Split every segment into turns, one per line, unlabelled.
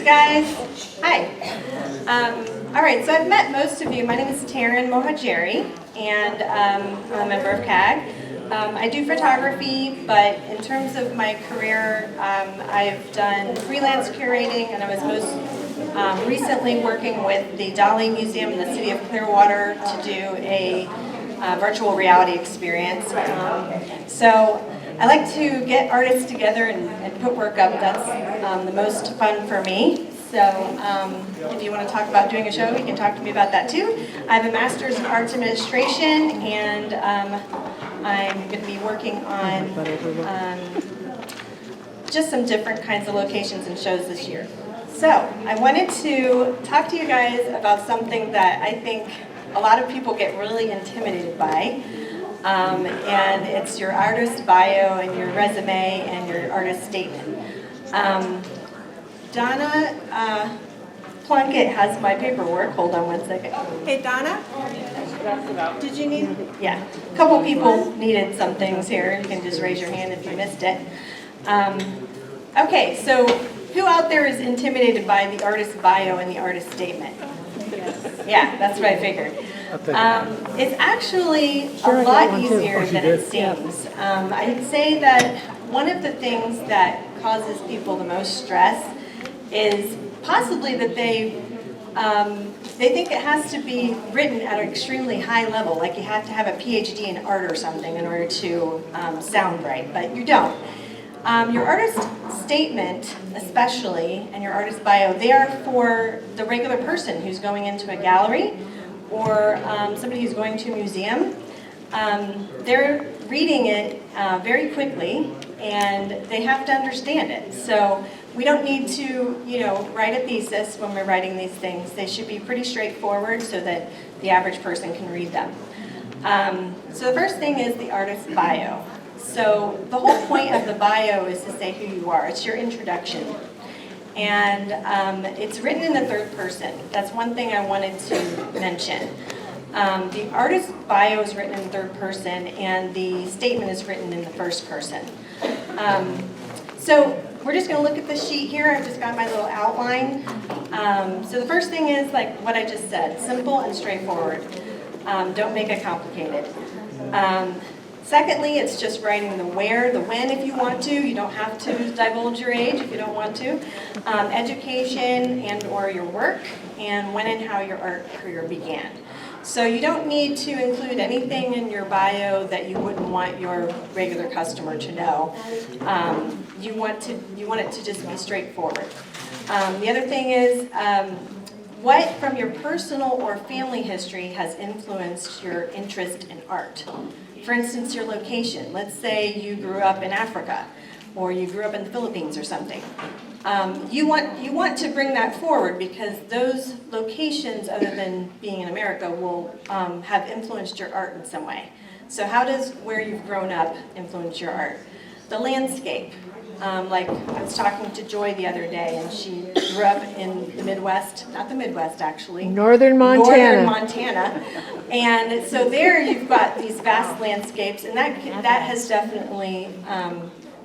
guys. Hi. All right, so I've met most of you. My name is Tarin Mohajeri, and I'm a member of CAG. I do photography, but in terms of my career, I've done freelance curating, and I was most recently working with the Dali Museum in the city of Clearwater to do a virtual reality experience. So I like to get artists together and put work up. That's the most fun for me. So if you want to talk about doing a show, you can talk to me about that too. I have a master's in arts administration, and I'm going to be working on just some different kinds of locations and shows this year. So I wanted to talk to you guys about something that I think a lot of people get really intimidated by. And it's your artist bio and your resume and your artist statement. Donna Plunkett has my paperwork. Hold on one second. Hey, Donna? Did you need? Yeah. A couple people needed some things here. You can just raise your hand if you missed it. Okay, so who out there is intimidated by the artist bio and the artist statement? Yeah, that's what I figured. It's actually a lot easier than it seems. I'd say that one of the things that causes people the most stress is possibly that they think it has to be written at an extremely high level, like you have to have a PhD in art or something in order to sound right, but you don't. Your artist statement, especially, and your artist bio, they are for the regular person who's going into a gallery or somebody who's going to a museum. They're reading it very quickly, and they have to understand it. So we don't need to, write a thesis when we're writing these things. They should be pretty straightforward so that the average person can read them. So the first thing is the artist bio. So the whole point of the bio is to say who you are. It's your introduction. And it's written in the third person. That's one thing I wanted to mention. The artist bio is written in the third person, and the statement is written in the first person. So we're just going to look at the sheet here. I've just got my little outline. So the first thing is like what I just said, simple and straightforward. Don't make it complicated. Secondly, it's just writing the where, the when if you want to. You don't have to divulge your age if you don't want to. Education and or your work, and when and how your art career began. So you don't need to include anything in your bio that you wouldn't want your regular customer to know. You want it to just be straightforward. The other thing is what from your personal or family history has influenced your interest in art. For instance, your location. Let's say you grew up in Africa, or you grew up in the Philippines or something. You want to bring that forward because those locations, other than being in America, will have influenced your art in some way. So how does where you've grown up influence your art? The landscape. Like I was talking to Joy the other day, and she grew up in the Midwest, not the Midwest actually.
Northern Montana.
And so there you've got these vast landscapes, and that has definitely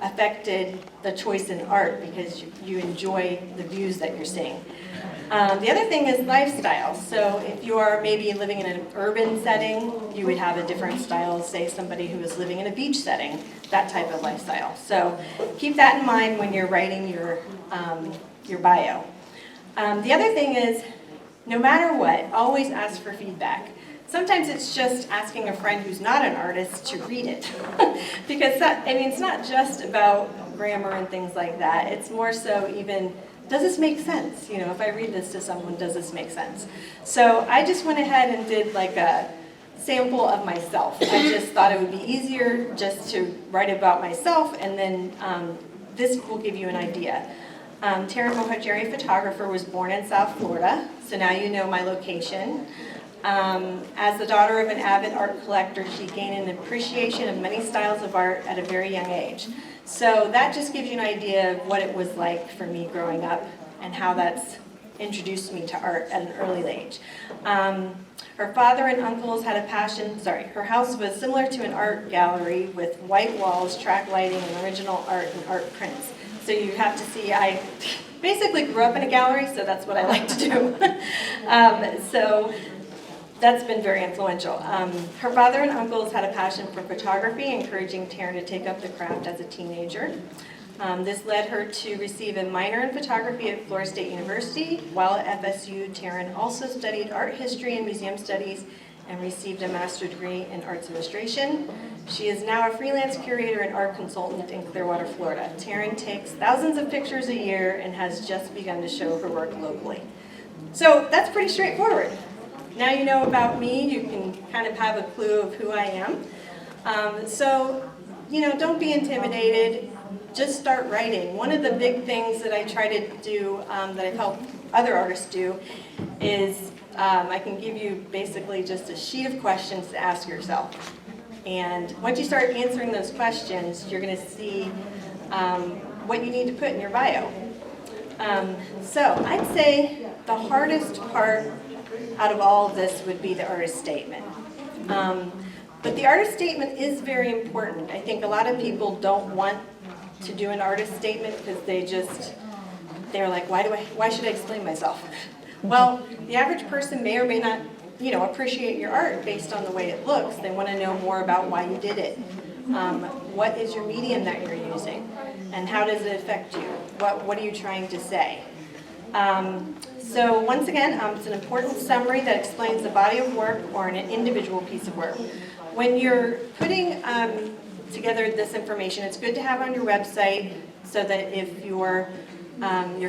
affected the choice in art because you enjoy the views that you're seeing. The other thing is lifestyle. So if you are maybe living in an urban setting, you would have a different style, say somebody who is living in a beach setting, that type of lifestyle. So keep that in mind when you're writing your bio. The other thing is, no matter what, always ask for feedback. Sometimes it's just asking a friend who's not an artist to read it. Because it's not just about grammar and things like that. It's more so even, does this make sense? If I read this to someone, does this make sense? So I just went ahead and did like a sample of myself. I just thought it would be easier just to write about myself, and then this will give you an idea. Tarin Mohajeri, photographer, was born in South Florida, so now you know my location. As the daughter of an avid art collector, she gained an appreciation of many styles of art at a very young age. So that just gives you an idea of what it was like for me growing up and how that's introduced me to art at an early age. Her father and uncles had a passion, her house was similar to an art gallery with white walls, track lighting, and original art and art prints. So you have to see, I basically grew up in a gallery, so that's what I like to do. So that's been very influential. Her father and uncles had a passion for photography, encouraging Tarin to take up the craft as a teenager. This led her to receive a minor in photography at Florida State University. While at FSU, Tarin also studied art history and museum studies and received a master's degree in arts administration. She is now a freelance curator and art consultant in Clearwater, Florida. Tarin takes thousands of pictures a year and has just begun to show her work locally. So that's pretty straightforward. Now you know about me, you can kind of have a clue of who I am. So, don't be intimidated. Just start writing. One of the big things that I try to do, that I've helped other artists do, is I can give you basically just a sheet of questions to ask yourself. And once you start answering those questions, you're going to see what you need to put in your bio. So I'd say the hardest part out of all of this would be the artist statement. But the artist statement is very important. I think a lot of people don't want to do an artist statement because they're like, why should I explain myself? Well, the average person may or may not, appreciate your art based on the way it looks. They want to know more about why you did it. What is your medium that you're using? And how does it affect you? What are you trying to say? So once again, it's an important summary that explains the body of work or an individual piece of work. When you're putting together this information, it's good to have on your website so that if your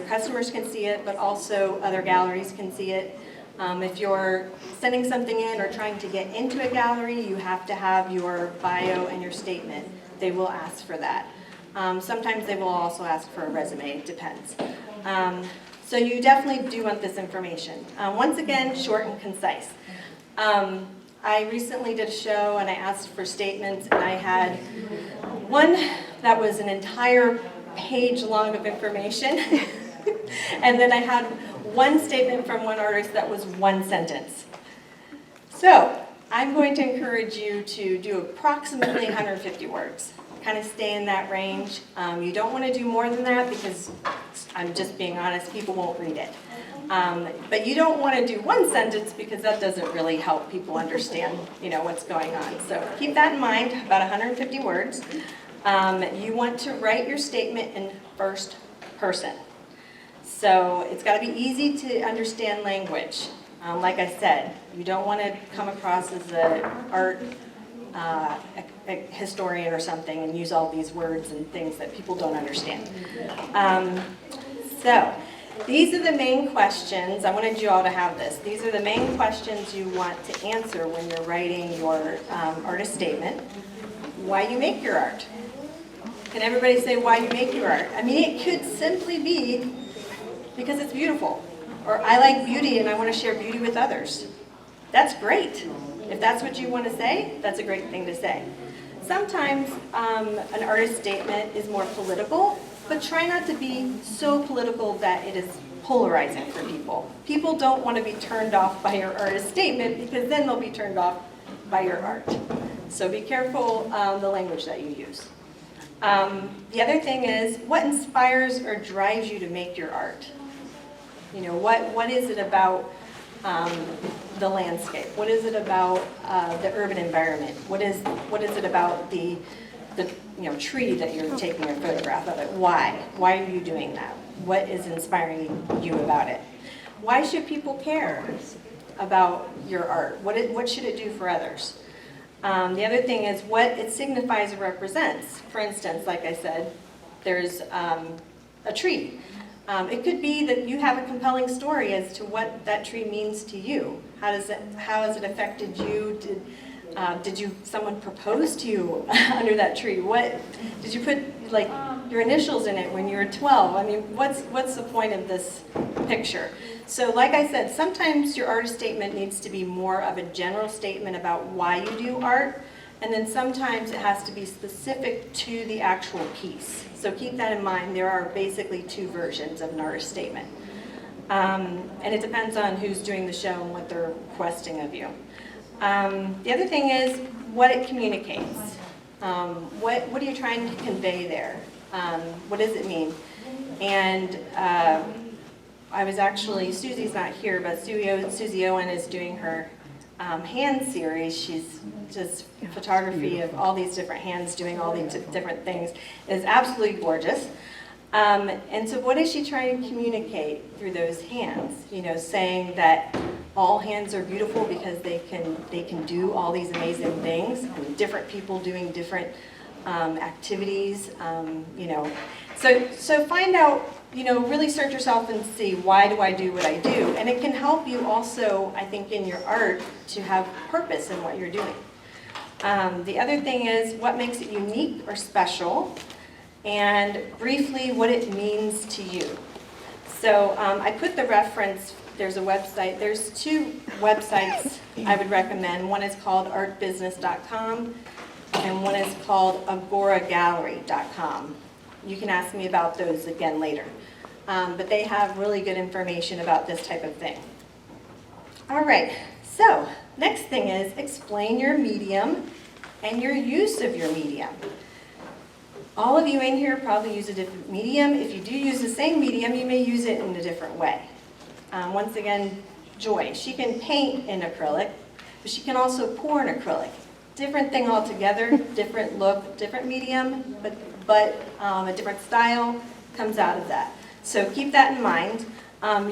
customers can see it, but also other galleries can see it. If you're sending something in or trying to get into a gallery, you have to have your bio and your statement. They will ask for that. Sometimes they will also ask for a resume, it depends. So you definitely do want this information. Once again, short and concise. I recently did a show and I asked for statements, and I had one that was an entire page long of information. And then I had one statement from one artist that was one sentence. So I'm going to encourage you to do approximately 150 words. Kind of stay in that range. You don't want to do more than that because, I'm just being honest, people won't read it. But you don't want to do one sentence because that doesn't really help people understand, what's going on. So keep that in mind, about 150 words. You want to write your statement in first person. So it's got to be easy to understand language. Like I said, you don't want to come across as an art a historian or something and use all these words and things that people don't understand. So these are the main questions. I wanted you all to have this. These are the main questions you want to answer when you're writing your artist statement. Why you make your art. Can everybody say why you make your art? I mean, it could simply be because it's beautiful. Or I like beauty and I want to share beauty with others. That's great. If that's what you want to say, that's a great thing to say. Sometimes an artist statement is more political, but try not to be so political that it is polarizing for people. People don't want to be turned off by your artist statement because then they'll be turned off by your art. So be careful the language that you use. The other thing is, what inspires or drives you to make your art? What is it about the landscape? What is it about the urban environment? What is it about the tree that you're taking a photograph of it? Why? Why are you doing that? What is inspiring you about it? Why should people care about your art? What should it do for others? The other thing is what it signifies or represents. For instance, like I said, there's a tree. It could be that you have a compelling story as to what that tree means to you. How has it affected you? Did someone propose to you under that tree? What did you put your initials in it when you were 12? I mean, what's the point of this picture? So like I said, sometimes your artist statement needs to be more of a general statement about why you do art, and then sometimes it has to be specific to the actual piece. So keep that in mind. There are basically two versions of an artist statement. And it depends on who's doing the show and what they're requesting of you. The other thing is what it communicates. What are you trying to convey there? What does it mean? And I was actually, Susie's not here, but Susie Owen is doing her hand series. She's just photography of all these different hands doing all these different things. It's absolutely gorgeous. And so what is she trying to communicate through those hands? You know, saying that all hands are beautiful because they can do all these amazing things, and different people doing different activities, you know. So find out, you know, really search yourself and see, why do I do what I do? And it can help you also, I think, in your art to have purpose in what you're doing. The other thing is, what makes it unique or special? And briefly, what it means to you. So I put the reference, there's a website, there's 2 websites I would recommend. One is called artbusiness.com and one is called agoragallery.com. You can ask me about those again later. But they have really good information about this type of thing. All right, so next thing is explain your medium and your use of your medium. All of you in here probably use a different medium. If you do use the same medium, you may use it in a different way. Once again, Joy, she can paint in acrylic, but she can also pour in acrylic. Different thing altogether, different look, different medium, but a different style comes out of that. So keep that in mind.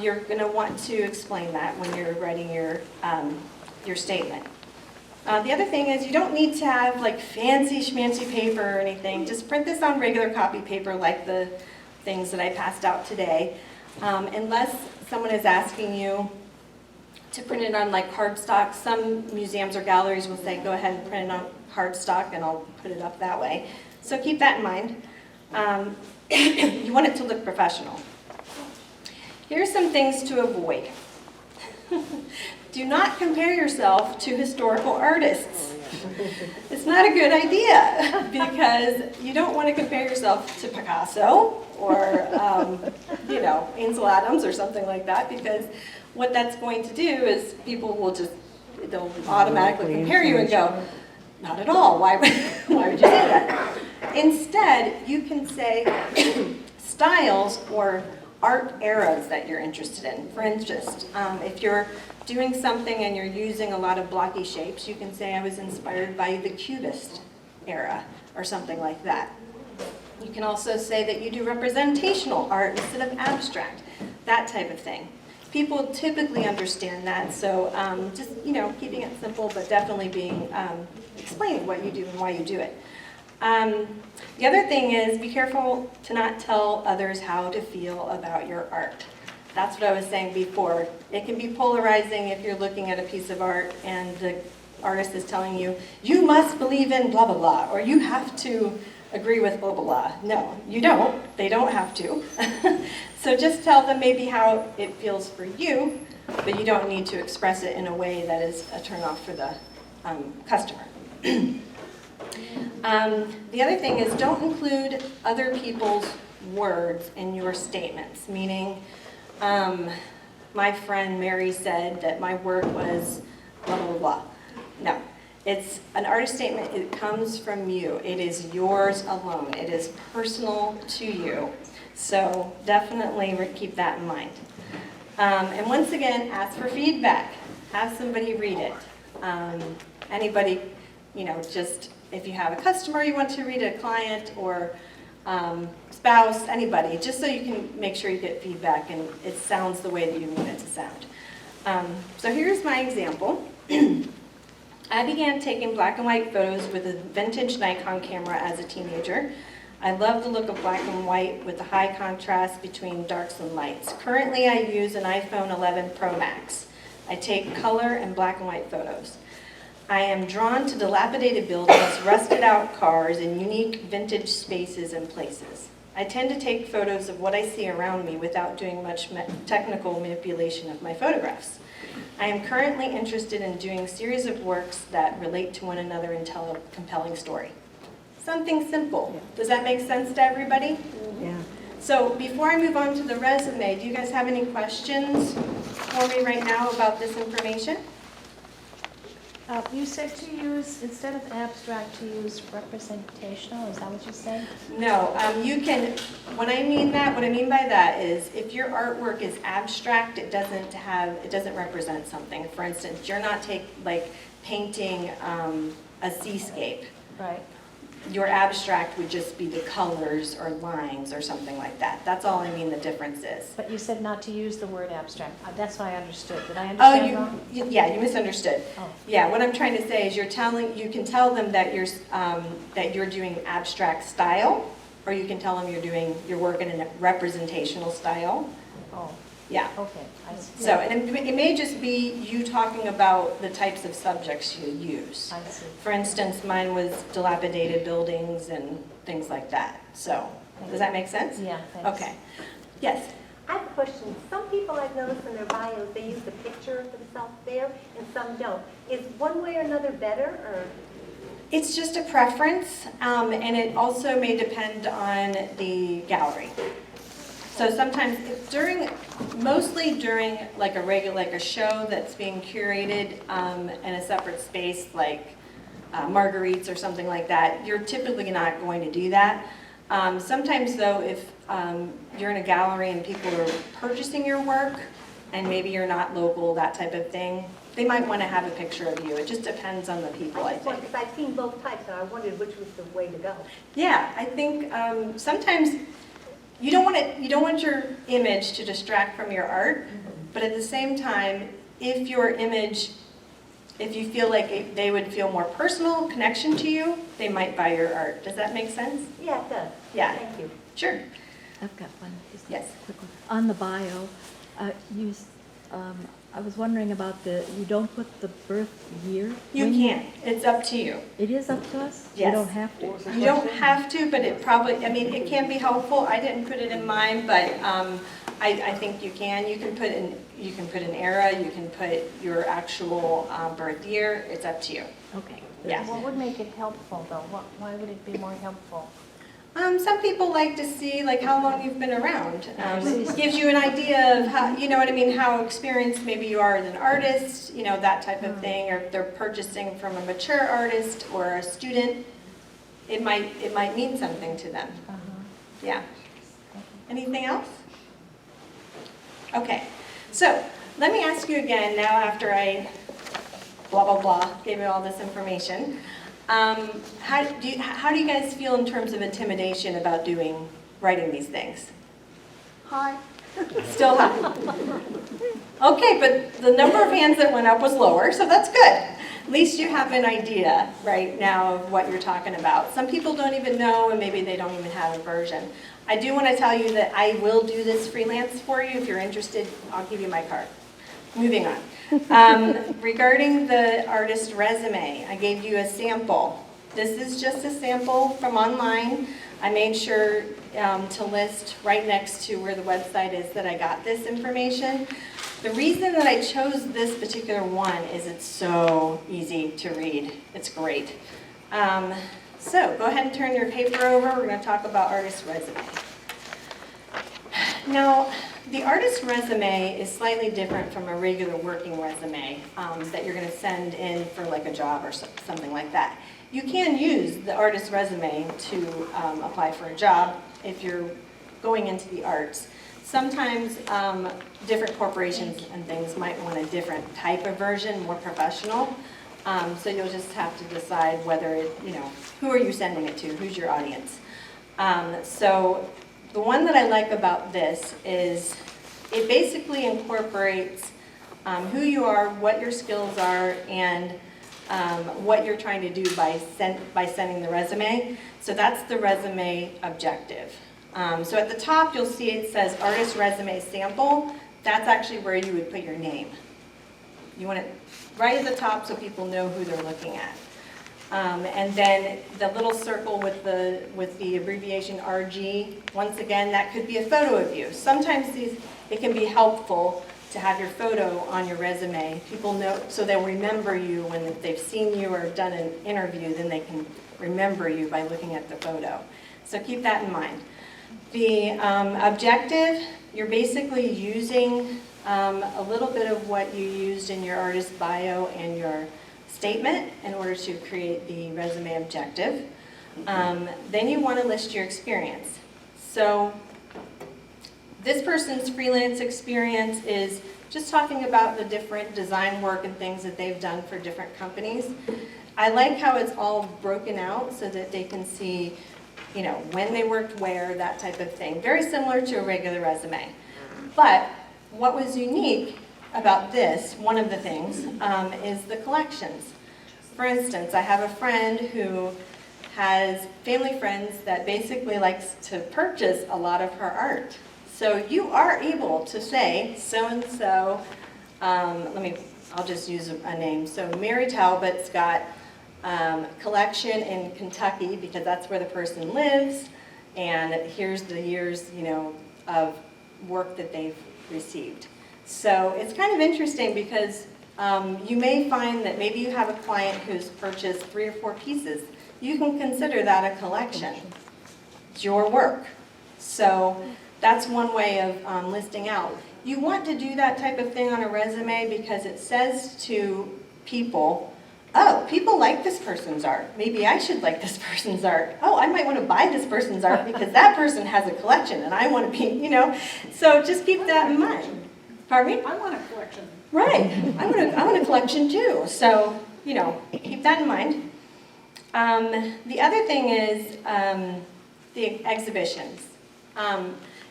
You're going to want to explain that when you're writing your statement. The other thing is, you don't need to have like fancy schmancy paper or anything. Just print this on regular copy paper like the things that I passed out today. Unless someone is asking you to print it on like cardstock. Some museums or galleries will say, go ahead and print it on cardstock and I'll put it up that way. So keep that in mind. You want it to look professional. Here's some things to avoid. Do not compare yourself to historical artists. It's not a good idea because you don't want to compare yourself to Picasso or, you know, Ansel Adams or something like that, because what that's going to do is people will just, they'll automatically compare you and go, not at all, why would you say that? Instead, you can say styles or art eras that you're interested in. For instance, if you're doing something and you're using a lot of blocky shapes, you can say I was inspired by the Cubist era or something like that. You can also say that you do representational art instead of abstract, that type of thing. People typically understand that, so just, you know, keeping it simple, but definitely being explaining what you do and why you do it. The other thing is, be careful to not tell others how to feel about your art. That's what I was saying before. It can be polarizing if you're looking at a piece of art and the artist is telling you, you must believe in blah, blah, blah, or you have to agree with blah, blah, blah. No, you don't. They don't have to. So just tell them maybe how it feels for you, but you don't need to express it in a way that is a turnoff for the customer. The other thing is, don't include other people's words in your statements, meaning my friend Mary said that my work was blah, blah, blah. No, it's an artist statement. It comes from you. It is yours alone. It is personal to you. So definitely keep that in mind. And once again, ask for feedback. Have somebody read it. Anybody, you know, just if you have a customer you want to read, a client or spouse, anybody, just so you can make sure you get feedback and it sounds the way that you want it to sound. So here's my example. I began taking black and white photos with a vintage Nikon camera as a teenager. I love the look of black and white with the high contrast between darks and lights. Currently, I use an iPhone 11 Pro Max. I take color and black and white photos. I am drawn to dilapidated buildings, rusted out cars, and unique vintage spaces and places. I tend to take photos of what I see around me without doing much technical manipulation of my photographs. I am currently interested in doing a series of works that relate to one another and tell a compelling story. Something simple. Does that make sense to everybody?
Yeah.
So before I move on to the resume, do you guys have any questions for me right now about this information?
You said to use, instead of abstract, to use representational, is that what you said?
No, you can, what I mean by that is if your artwork is abstract, it doesn't represent something. For instance, you're not painting a seascape.
Right.
Your abstract would just be the colors or lines or something like that. That's all I mean the difference is.
But you said not to use the word abstract. That's what I understood. Did I
Oh,
understand wrong?
yeah, you misunderstood.
Oh.
Yeah, what I'm trying to say is you can tell them that you're doing abstract style, or you can tell them you're working in a representational style.
Oh,
Yeah.
okay, I see.
So, and it may just be you talking about the types of subjects you use.
I see.
For instance, mine was dilapidated buildings and things like that. So, does that make sense?
Yeah, thanks.
Okay. Yes.
I have a question. Some people I've noticed in their bios, they use the picture of themselves there, and some don't. Is one way or another better, or?
It's just a preference, and it also may depend on the gallery. So sometimes mostly during like a show that's being curated in a separate space, like Marguerite's or something like that, you're typically not going to do that. Sometimes though, if you're in a gallery and people are purchasing your work, and maybe you're not local, that type of thing, they might want to have a picture of you. It just depends on the people, I think.
Because I've seen both types, and I wondered which was the way to go.
Yeah, I think sometimes you don't want your image to distract from your art, but at the same time, if you feel like they would feel more personal connection to you, they might buy your art. Does that make sense?
Yeah, it does.
Yeah.
Thank you.
Sure.
I've got one. Just a
Yes.
quick one. On the bio, I was wondering about you don't put the birth year?
You can. It's up to you.
It is up to us?
Yes.
You don't have to?
You don't have to, but it can be helpful. I didn't put it in mine, but I think you can. You can put an era, you can put your actual birth year. It's up to you.
Okay.
Yeah.
What would make it helpful, though? Why would it be more helpful?
Some people like to see like how long you've been around. It gives you an idea of how, you know what I mean, how experienced maybe you are as an artist, that type of thing, or if they're purchasing from a mature artist or a student, it might mean something to them. Yeah. Anything else? Okay. So let me ask you again now after I blah, blah, blah, gave you all this information. How do you guys feel in terms of intimidation about writing these things?
Hi.
Still high. Okay, but the number of hands that went up was lower, so that's good. At least you have an idea right now of what you're talking about. Some people don't even know, and maybe they don't even have a version. I do want to tell you that I will do this freelance for you. If you're interested, I'll give you my card. Moving on. Regarding the artist resume, I gave you a sample. This is just a sample from online. I made sure to list right next to where the website is that I got this information. The reason that I chose this particular one is it's so easy to read. It's great. So go ahead and turn your paper over. We're going to talk about artist resume. Now, the artist resume is slightly different from a regular working resume that you're going to send in for like a job or something like that. You can use the artist resume to apply for a job if you're going into the arts. Sometimes different corporations and things might want a different type of version, more professional. So you'll just have to decide whether who are you sending it to, who's your audience. So the one that I like about this is it basically incorporates who you are, what your skills are, and what you're trying to do by sending the resume. So that's the resume objective. So at the top you'll see it says artist resume sample. That's actually where you would put your name. You want it right at the top so people know who they're looking at. And then the little circle with the abbreviation RG, once again, that could be a photo of you. Sometimes it can be helpful to have your photo on your resume. People know, so they'll remember you when they've seen you or done an interview, then they can remember you by looking at the photo. So keep that in mind. The objective, you're basically using a little bit of what you used in your artist bio and your statement in order to create the resume objective. Then you want to list your experience. So this person's freelance experience is just talking about the different design work and things that they've done for different companies. I like how it's all broken out so that they can see, you know, when they worked where, that type of thing. Very similar to a regular resume. But what was unique about this, one of the things, is the collections. For instance, I have a friend who has family friends that basically likes to purchase a lot of her art. So you are able to say, so-and-so, I'll just use a name. So Mary Talbot's got collection in Kentucky because that's where the person lives, and here's the years, you know, of work that they've received. So it's kind of interesting because you may find that maybe you have a client who's purchased 3 or 4 pieces. You can consider that a collection. It's your work. So that's one way of listing out. You want to do that type of thing on a resume because it says to people, oh, people like this person's art. Maybe I should like this person's art. Oh, I might want to buy this person's art because that person has a collection and I want to be, you know. So just keep that in mind. Pardon me?
I want a collection.
Right. I want a collection too. So, you know, keep that in mind. The other thing is the exhibitions.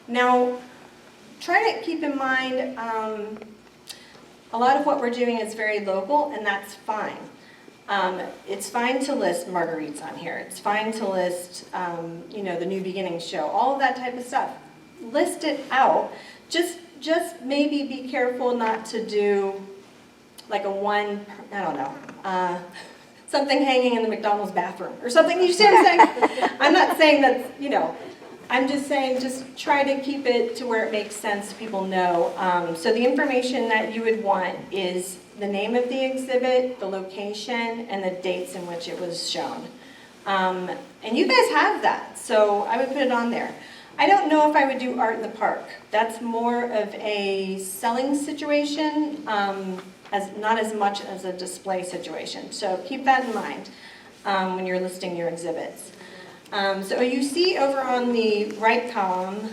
Now, try to keep in mind a lot of what we're doing is very local, and that's fine. It's fine to list Marguerite's on here. It's fine to list, you know, the New Beginnings show, all of that type of stuff. List it out. Just maybe be careful not to do like something hanging in the McDonald's bathroom or something. You see what I'm saying? I'm not saying that, you know, I'm just saying just try to keep it to where it makes sense, people know. So the information that you would want is the name of the exhibit, the location, and the dates in which it was shown. And you guys have that, so I would put it on there. I don't know if I would do art in the park. That's more of a selling situation, not as much as a display situation. So keep that in mind when you're listing your exhibits. So you see over on the right column,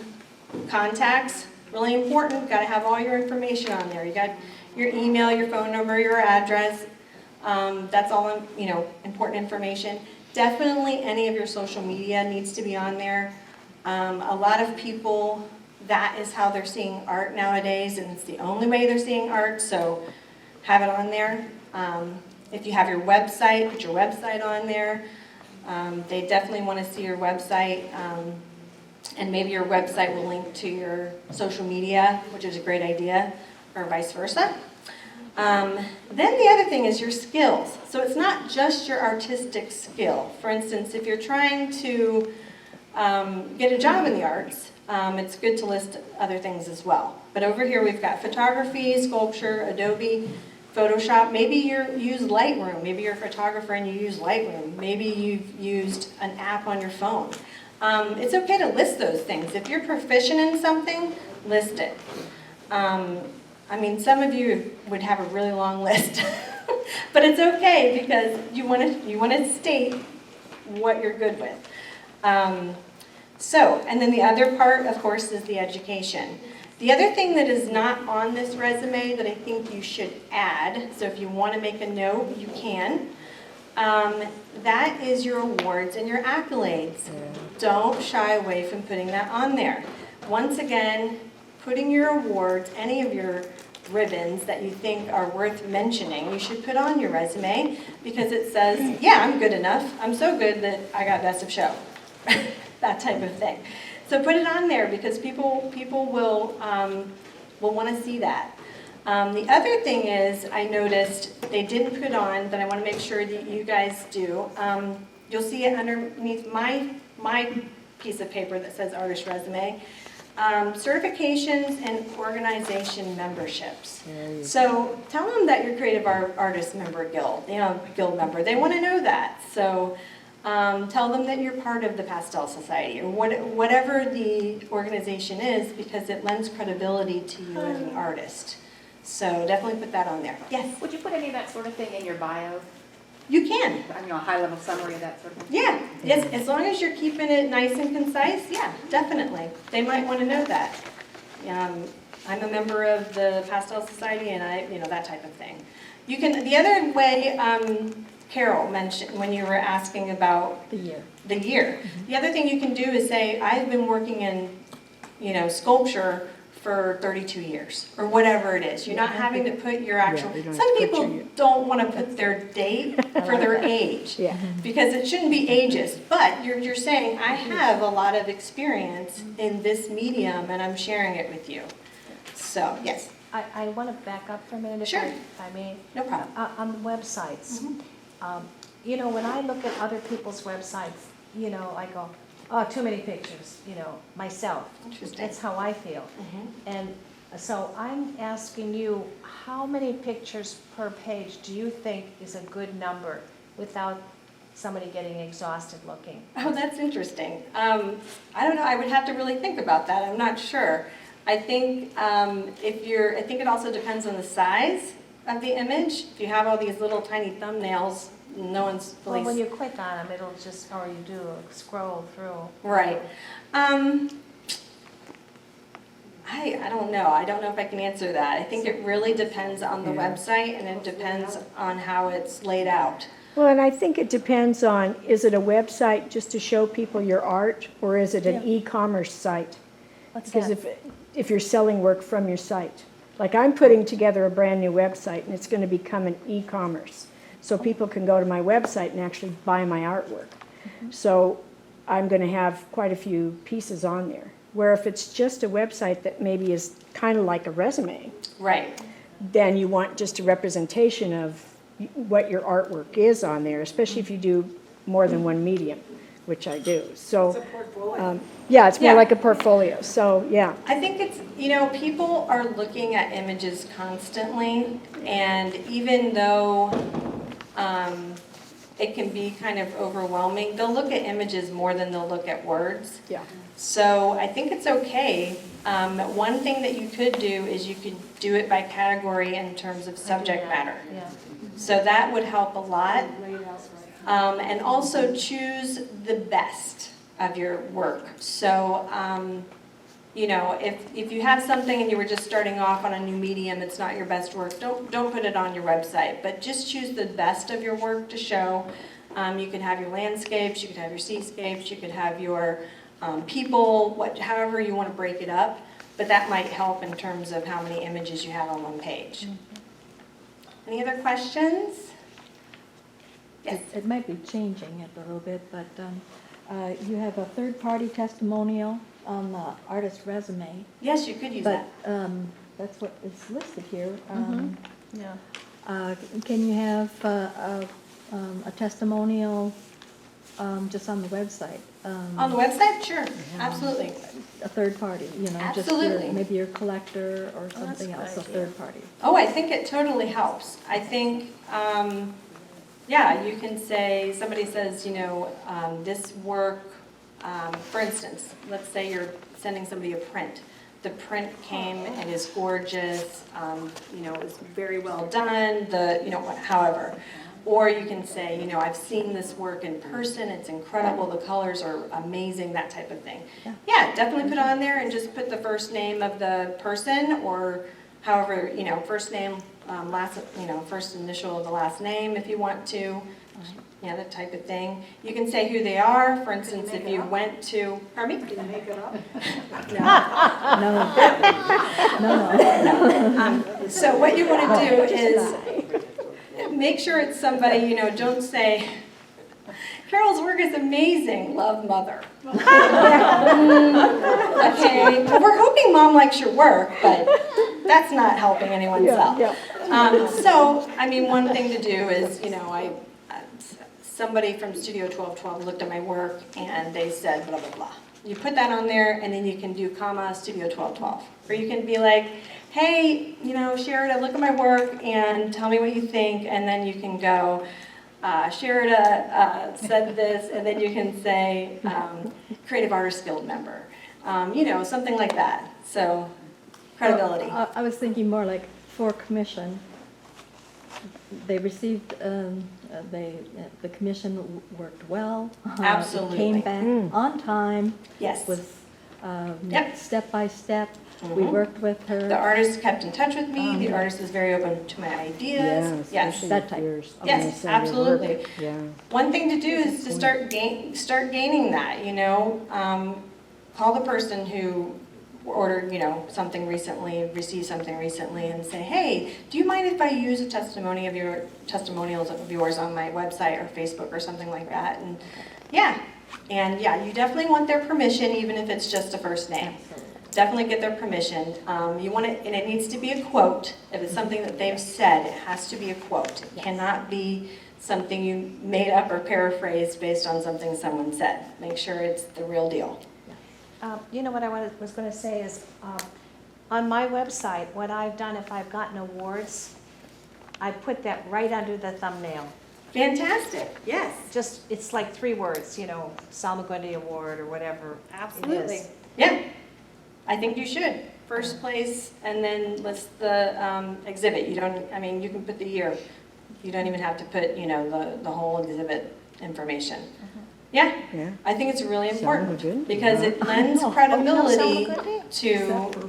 contacts, really important. Got to have all your information on there. You got your email, your phone number, your address. That's all, you know, important information. Definitely any of your social media needs to be on there. A lot of people, that is how they're seeing art nowadays, and it's the only way they're seeing art, so have it on there. If you have your website, put your website on there. They definitely want to see your website, and maybe your website will link to your social media, which is a great idea, or vice versa. Then the other thing is your skills. So it's not just your artistic skill. For instance, if you're trying to get a job in the arts, it's good to list other things as well. But over here we've got photography, sculpture, Adobe, Photoshop. Maybe you use Lightroom. Maybe you're a photographer and you use Lightroom. Maybe you've used an app on your phone. It's okay to list those things. If you're proficient in something, list it. I mean, some of you would have a really long list, but it's okay because you want to state what you're good with. And then the other part, of course, is the education. The other thing that is not on this resume that I think you should add, so if you want to make a note, you can, that is your awards and your accolades. Don't shy away from putting that on there. Once again, putting your awards, any of your ribbons that you think are worth mentioning, you should put on your resume because it says, yeah, I'm good enough. I'm so good that I got best of show. That type of thing. So put it on there because people will want to see that. The other thing is, I noticed they didn't put on, that I want to make sure that you guys do. You'll see it underneath my piece of paper that says Artist Resume. Certifications and organization memberships. So tell them that you're Creative Artist Member Guild, guild member. They want to know that. So tell them that you're part of the Pastel Society or whatever the organization is, because it lends credibility to you as an artist. So definitely put that on there. Yes?
Would you put any of that sort of thing in your bio?
You can.
I mean, a high-level summary of that sort of thing.
Yeah, as long as you're keeping it nice and concise, yeah, definitely. They might want to know that. I'm a member of the Pastel Society and that type of thing. You can, the other way, Carol mentioned when you were asking about
The year.
the year. The other thing you can do is say, I've been working in, sculpture for 32 years, or whatever it is. You're not having to put your actual,
they don't have
some
to put
people
your-
don't want to put their date for their age.
Yeah.
Because it shouldn't be ageist, but you're saying, I have a lot of experience in this medium and I'm sharing it with you. So, yes,
I want to back up for a minute,
Sure.
if I may.
no problem.
On the websites,
Mhm.
when I look at other people's websites, I go, oh, too many pictures, myself.
Interesting.
That's how I feel.
Mhm.
And so I'm asking you, how many pictures per page do you think is a good number without somebody getting exhausted looking?
Oh, that's interesting. I don't know, I would have to really think about that, I'm not sure. I think I think it also depends on the size of the image. If you have all these little tiny thumbnails, no one's really.
Well, when you click on them, it'll just, or you do scroll through.
Right. I don't know. I don't know if I can answer that. I think it really depends on the website and it depends on how it's laid out.
Well, and I think it depends on, is it a website just to show people your art, or is it an
Yeah.
e-commerce site?
What's
Because
that?
if you're selling work from your site. Like I'm putting together a brand new website and it's going to become an e-commerce. So people can go to my website and actually buy my artwork. So I'm going to have quite a few pieces on there. Where if it's just a website that maybe is kind of like a resume,
Right.
then you want just a representation of what your artwork is on there, especially if you do more than one medium, which I do. So, yeah, it's more
Yeah.
like a portfolio. So, yeah.
I think it's, people are looking at images constantly, and even though it can be kind of overwhelming, they'll look at images more than they'll look at words.
Yeah.
So I think it's okay. One thing that you could do is you could do it by category in terms of subject matter.
Yeah.
So that would help a lot. And also choose the best of your work. So, if you have something and you were just starting off on a new medium, it's not your best work, don't put it on your website, but just choose the best of your work to show. You could have your landscapes, you could have your seascapes, you could have your people, however you want to break it up, but that might help in terms of how many images you have on one page. Any other questions? Yes.
It might be changing it a little bit, but you have a third-party testimonial on the artist's resume,
Yes, you could use
but
that.
that's what is listed here.
Yeah.
Can you have a testimonial just on the website?
On the website? Sure, absolutely.
A third party, just
Absolutely.
maybe your collector or
that's a
something
good
else, a
idea.
third party.
Oh, I think it totally helps. I think, you can say, somebody says, this work, for instance, let's say you're sending somebody a print. The print came and is gorgeous, it was very well done, however. Or you can say, I've seen this work in person, it's incredible, the colors are amazing, that type of thing. Yeah, definitely put it on there and just put the first name of the person, or however, first name, first initial of the last name if you want to. Yeah, that type of thing. You can say who they are. For instance, if you went to, pardon me? Did you make it up? No. So what you want to do is make sure it's somebody, don't say, Carol's work is amazing, love, mother. Okay, well, we're hoping mom likes your work, but that's not helping anyone sell. One thing to do is, somebody from Studio 1212 looked at my work and they said blah, blah, blah. You put that on there and then you can do comma Studio 1212. Or you can be like, hey, Sherida, look at my work and tell me what you think, and then you can go, Sherida said this, and then you can say Creative Artist Guild member, something like that. So credibility.
I was thinking more like for commission. they received, the commission worked well. It
Absolutely.
Came back on time.
Yes.
With,
Yep.
step by step. We worked with her.
The artist kept in touch with me. The artist was very open to my ideas. Yes.
That type.
Yes, absolutely.
Yeah.
One thing to do is to start gaining that, you know. Call the person who ordered, you know, something recently, received something recently, and say, hey, do you mind if I use a testimonials of yours on my website or Facebook or something like that? And yeah, you definitely want their permission, even if it's just a first name. Definitely get their permission. You want it, and it needs to be a quote. If it's something that they've said, it has to be a quote. It cannot be something you made up or paraphrased based on something someone said. Make sure it's the real deal.
You know what I was going to say is, on my website, what I've done, if I've gotten awards, I put that right under the thumbnail.
Fantastic, yes.
Just, it's like 3 words, you know, Salmagundi Award or whatever
Absolutely.
it is.
Yeah, I think you should. First place, and then list the exhibit. You don't, I mean, you can put the year. You don't even have to put, you know, the whole exhibit information. Yeah,
Yeah.
I think it's really important
Salmagundi,
because it lends credibility to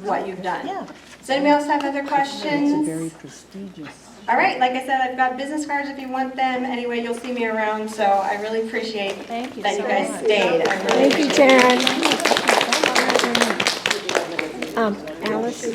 what you've done.
Yeah.
Does anybody else have other
It's
questions?
very prestigious.
All right, like I said, I've got business cards if you want them. Anyway, you'll see me around, so I really appreciate
Thank you
that you
so
guys
much.
stayed. I really
Thank you,
appreciate it.
Taryn. Alice?